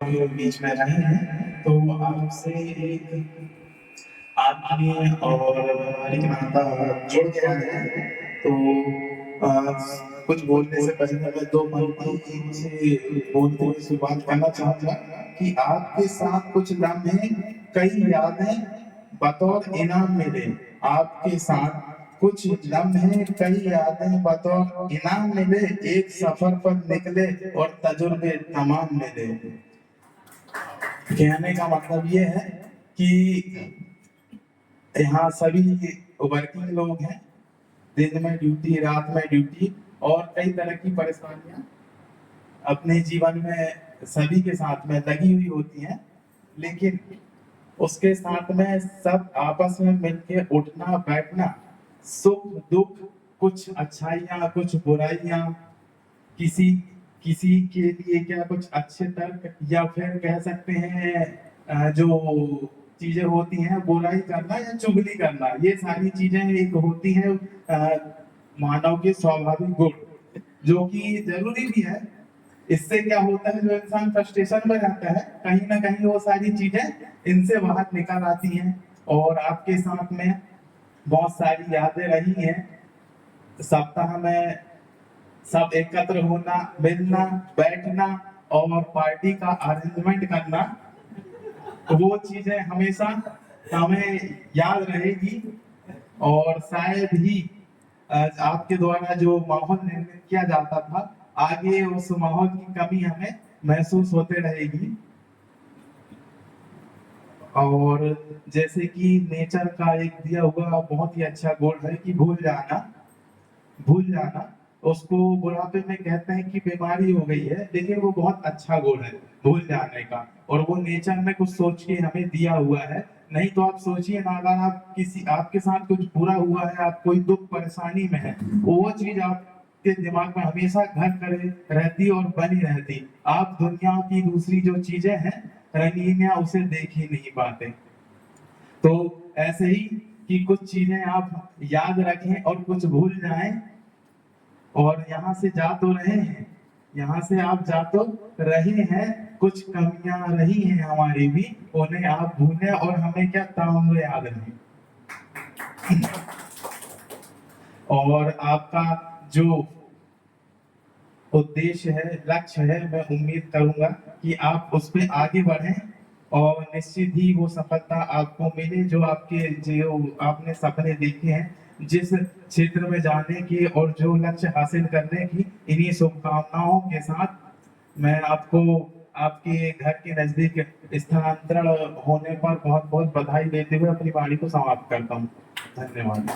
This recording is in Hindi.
के बीच में रहे हैं, तो आपसे एक आत्मीय और व्यावहारिक नाता जुड़ गया है। तो कुछ बोलने से पहले मैं 2 पंक्ति से बोलते हुए शुरुआत करना चाहूँगा कि आपके साथ कुछ लम्हे, कई यादें बतौर इनाम मिले। आपके साथ कुछ लम्हे, कई यादें बतौर इनाम मिले, एक सफर पर निकले और तजुर्बे तमाम मिले। कहने का मतलब ये है कि यहाँ सभी वर्किंग लोग हैं, दिन में ड्यूटी, रात में ड्यूटी और कई तरह की परेशानियां अपने जीवन में सभी के साथ में लगी हुई होती हैं, लेकिन उसके साथ में सब आपस में मिलके उठना बैठना, सुख दुख, कुछ अच्छाइयाँ, कुछ बुराइयाँ, किसी किसी के लिए क्या कुछ अच्छे तर्क या फिर कह सकते हैं जो चीजें होती हैं, बुराई करना या चुगली करना, ये सारी चीजें एक होती हैं मानव के स्वाभाविक गुण, जो कि जरूरी भी है। इससे क्या होता है, जो इंसान फ्रस्ट्रेशन में रहता है, कहीं ना कहीं वो सारी चीजें इनसे बाहर निकल आती हैं। और आपके साथ में बहुत सारी यादें रही हैं। सप्ताह में सब एकत्र होना, मिलना, बैठना और पार्टी का अरेंजमेंट करना, वो चीजें हमेशा हमें याद रहेगी। और शायद ही आपके द्वारा जो माहौल निर्मित किया जाता था, आगे उस माहौल की कमी हमें महसूस होते रहेगी। और जैसे कि नेचर का एक दिया हुआ बहुत ही अच्छा गुण है कि भूल जाना, उसको बुढ़ापे में कहते हैं कि बीमारी हो गई है, लेकिन वो बहुत अच्छा गुण है भूल जाने का। और वो नेचर में कुछ सोच के हमें दिया हुआ है। नहीं तो आप सोचिए ना, अगर आप किसी आपके साथ कुछ बुरा हुआ है, आप कोई दुख परेशानी में है, वो चीज आपके दिमाग में हमेशा घर करे रहती और बनी रहती। आप दुनिया की दूसरी जो चीजें हैं रंगीन, उसे देख ही नहीं पाते। तो ऐसे ही कि कुछ चीजें आप याद रखें और कुछ भूल जाएं। और यहाँ से जा तो रहे हैं, यहाँ से आप जा तो रहे हैं, कुछ कमियां रही हैं हमारी भी, उन्हें आप भूलें और हमें क्या ताउम्र याद रहे। और आपका जो उद्देश्य है, लक्ष्य है, मैं उम्मीद करूंगा कि आप उस पर आगे बढ़ें और निश्चित ही वो सफलता आपको मिले जो आपने सपने देखे हैं, जिस क्षेत्र में जाने की और जो लक्ष्य हासिल करने की। इन्हीं शुभकामनाओं के साथ मैं आपको आपके घर के नजदीक स्थानांतरण होने पर बहुत बहुत बधाई देते हुए अपनी वाणी को समाप्त करता हूँ। धन्यवाद।